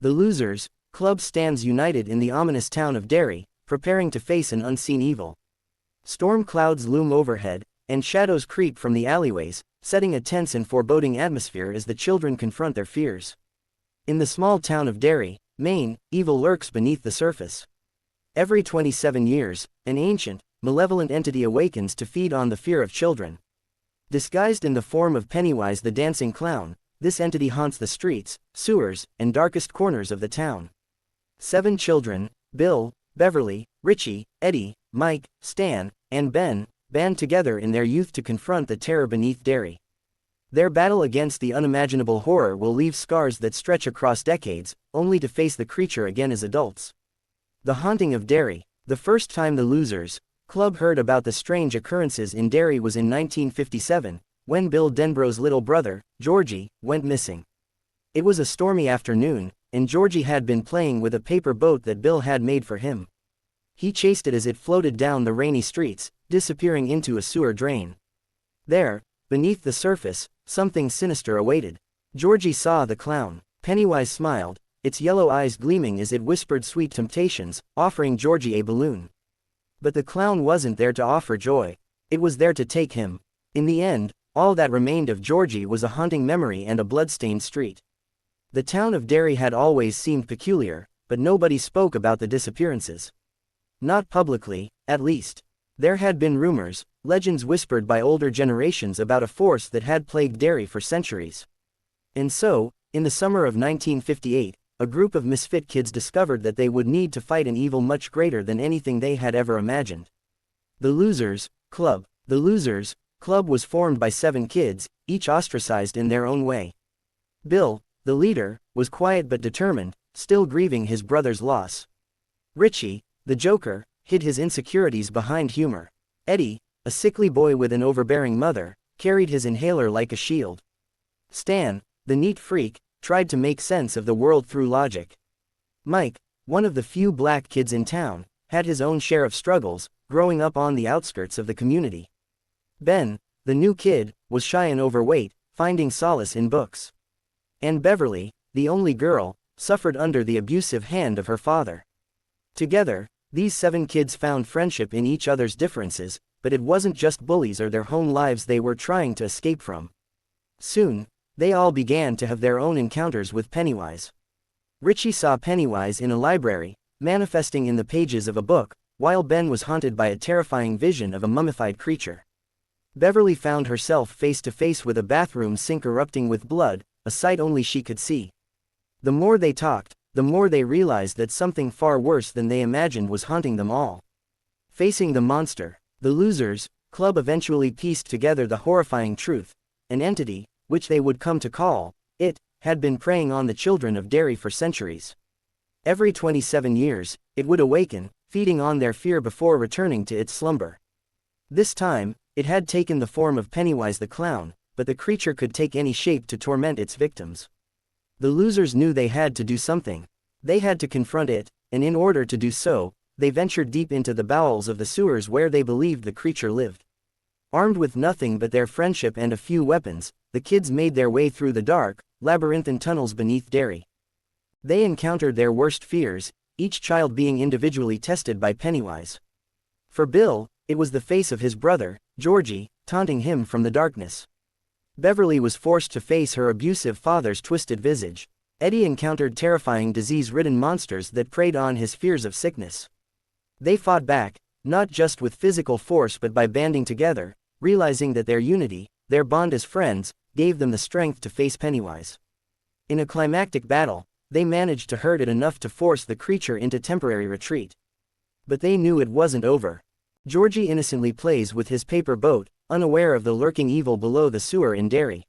The Losers Club stands united in the ominous town of Derry, preparing to face an unseen evil. Storm clouds loom overhead, and shadows creep from the alleyways, setting a tense and foreboding atmosphere as the children confront their fears. In the small town of Derry, Maine, evil lurks beneath the surface. Every 27 years, an ancient, malevolent entity awakens to feed on the fear of children. Disguised in the form of Pennywise the dancing clown, this entity haunts the streets, sewers, and darkest corners of the town. 7 children, Bill, Beverly, Richie, Eddie, Mike, Stan, and Ben, band together in their youth to confront the terror beneath Derry. Their battle against the unimaginable horror will leave scars that stretch across decades, only to face the creature again as adults. The Haunting of Derry. The first time the Losers Club heard about the strange occurrences in Derry was in 1957, when Bill Denbrough's little brother, Georgie, went missing. It was a stormy afternoon, and Georgie had been playing with a paper boat that Bill had made for him. He chased it as it floated down the rainy streets, disappearing into a sewer drain. There, beneath the surface, something sinister awaited. Georgie saw the clown. Pennywise smiled, its yellow eyes gleaming as it whispered sweet temptations, offering Georgie a balloon. But the clown wasn't there to offer joy. It was there to take him. In the end, all that remained of Georgie was a haunting memory and a blood-stained street. The town of Derry had always seemed peculiar, but nobody spoke about the disappearances. Not publicly, at least. There had been rumors, legends whispered by older generations about a force that had plagued Derry for centuries. And so, in the summer of 1958, a group of misfit kids discovered that they would need to fight an evil much greater than anything they had ever imagined. The Losers Club. The Losers Club was formed by 7 kids, each ostracized in their own way. Bill, the leader, was quiet but determined, still grieving his brother's loss. Richie, the Joker, hid his insecurities behind humor. Eddie, a sickly boy with an overbearing mother, carried his inhaler like a shield. Stan, the neat freak, tried to make sense of the world through logic. Mike, one of the few black kids in town, had his own share of struggles, growing up on the outskirts of the community. Ben, the new kid, was shy and overweight, finding solace in books. And Beverly, the only girl, suffered under the abusive hand of her father. Together, these 7 kids found friendship in each other's differences, but it wasn't just bullies or their home lives they were trying to escape from. Soon, they all began to have their own encounters with Pennywise. Richie saw Pennywise in a library, manifesting in the pages of a book, while Ben was haunted by a terrifying vision of a mummified creature. Beverly found herself face to face with a bathroom sink erupting with blood, a sight only she could see. The more they talked, the more they realized that something far worse than they imagined was haunting them all. Facing the monster, the Losers Club eventually pieced together the horrifying truth. An entity, which they would come to call it, had been preying on the children of Derry for centuries. Every 27 years, it would awaken, feeding on their fear before returning to its slumber. This time, it had taken the form of Pennywise the clown, but the creature could take any shape to torment its victims. The Losers knew they had to do something. They had to confront it, and in order to do so, they ventured deep into the bowels of the sewers where they believed the creature lived. Armed with nothing but their friendship and a few weapons, the kids made their way through the dark, labyrinthine tunnels beneath Derry. They encountered their worst fears, each child being individually tested by Pennywise. For Bill, it was the face of his brother, Georgie, taunting him from the darkness. Beverly was forced to face her abusive father's twisted visage. Eddie encountered terrifying disease-ridden monsters that preyed on his fears of sickness. They fought back, not just with physical force but by banding together, realizing that their unity, their bond as friends, gave them the strength to face Pennywise. In a climactic battle, they managed to hurt it enough to force the creature into temporary retreat. But they knew it wasn't over. Georgie innocently plays with his paper boat, unaware of the lurking evil below the sewer in Derry.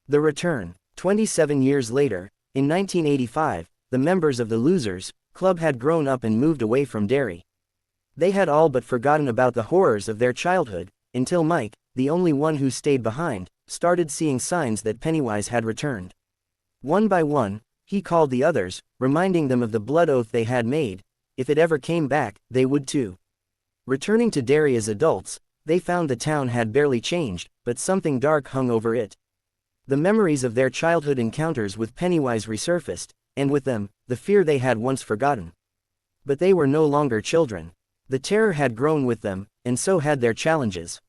The return. 27 years later, in 1985, the members of the Losers Club had grown up and moved away from Derry. They had all but forgotten about the horrors of their childhood, until Mike, the only one who stayed behind, started seeing signs that Pennywise had returned. One by one, he called the others, reminding them of the blood oath they had made. If it ever came back, they would too. Returning to Derry as adults, they found the town had barely changed, but something dark hung over it. The memories of their childhood encounters with Pennywise resurfaced, and with them, the fear they had once forgotten. But they were no longer children. The terror had grown with them, and so had their challenges.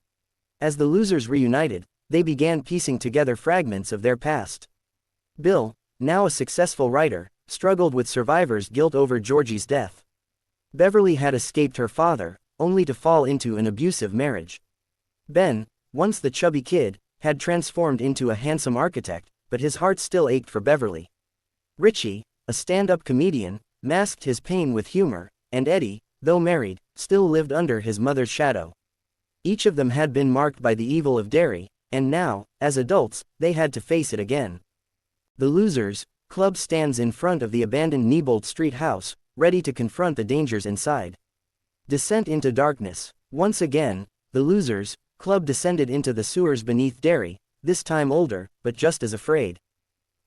As the losers reunited, they began piecing together fragments of their past. Bill, now a successful writer, struggled with survivor's guilt over Georgie's death. Beverly had escaped her father, only to fall into an abusive marriage. Ben, once the chubby kid, had transformed into a handsome architect, but his heart still ached for Beverly. Richie, a stand-up comedian, masked his pain with humor, and Eddie, though married, still lived under his mother's shadow. Each of them had been marked by the evil of Derry, and now, as adults, they had to face it again. The Losers Club stands in front of the abandoned Neibolt Street house, ready to confront the dangers inside. Descent into darkness. Once again, the Losers Club descended into the sewers beneath Derry, this time older, but just as afraid.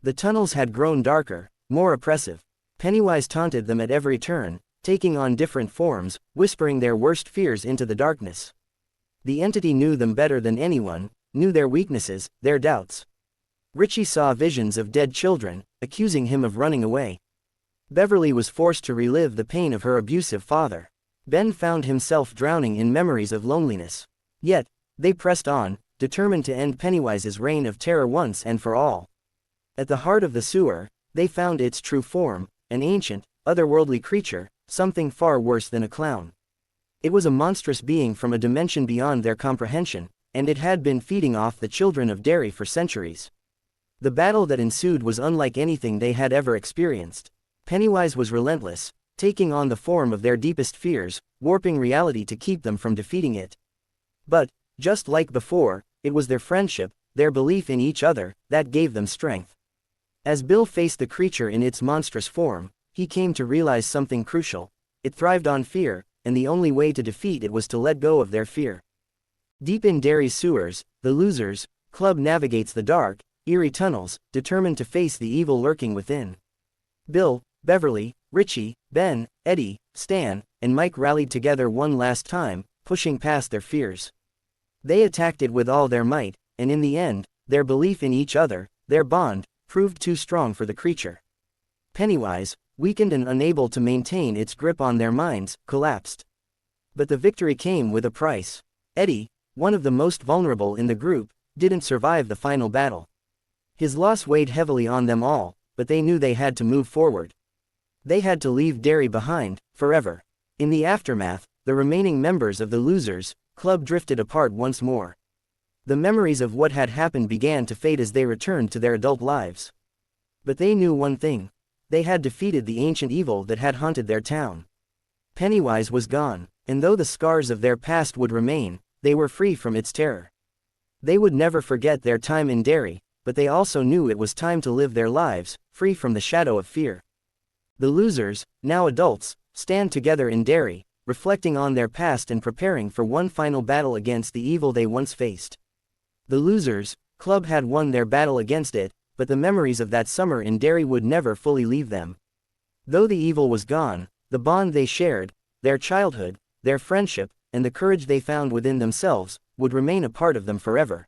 The tunnels had grown darker, more oppressive. Pennywise taunted them at every turn, taking on different forms, whispering their worst fears into the darkness. The entity knew them better than anyone, knew their weaknesses, their doubts. Richie saw visions of dead children, accusing him of running away. Beverly was forced to relive the pain of her abusive father. Ben found himself drowning in memories of loneliness. Yet, they pressed on, determined to end Pennywise's reign of terror once and for all. At the heart of the sewer, they found its true form, an ancient, otherworldly creature, something far worse than a clown. It was a monstrous being from a dimension beyond their comprehension, and it had been feeding off the children of Derry for centuries. The battle that ensued was unlike anything they had ever experienced. Pennywise was relentless, taking on the form of their deepest fears, warping reality to keep them from defeating it. But, just like before, it was their friendship, their belief in each other, that gave them strength. As Bill faced the creature in its monstrous form, he came to realize something crucial. It thrived on fear, and the only way to defeat it was to let go of their fear. Deep in Derry's sewers, the Losers Club navigates the dark, eerie tunnels, determined to face the evil lurking within. Bill, Beverly, Richie, Ben, Eddie, Stan, and Mike rallied together one last time, pushing past their fears. They attacked it with all their might, and in the end, their belief in each other, their bond, proved too strong for the creature. Pennywise, weakened and unable to maintain its grip on their minds, collapsed. But the victory came with a price. Eddie, one of the most vulnerable in the group, didn't survive the final battle. His loss weighed heavily on them all, but they knew they had to move forward. They had to leave Derry behind, forever. In the aftermath, the remaining members of the Losers Club drifted apart once more. The memories of what had happened began to fade as they returned to their adult lives. But they knew one thing. They had defeated the ancient evil that had haunted their town. Pennywise was gone, and though the scars of their past would remain, they were free from its terror. They would never forget their time in Derry, but they also knew it was time to live their lives, free from the shadow of fear. The Losers, now adults, stand together in Derry, reflecting on their past and preparing for one final battle against the evil they once faced. The Losers Club had won their battle against it, but the memories of that summer in Derry would never fully leave them. Though the evil was gone, the bond they shared, their childhood, their friendship, and the courage they found within themselves, would remain a part of them forever.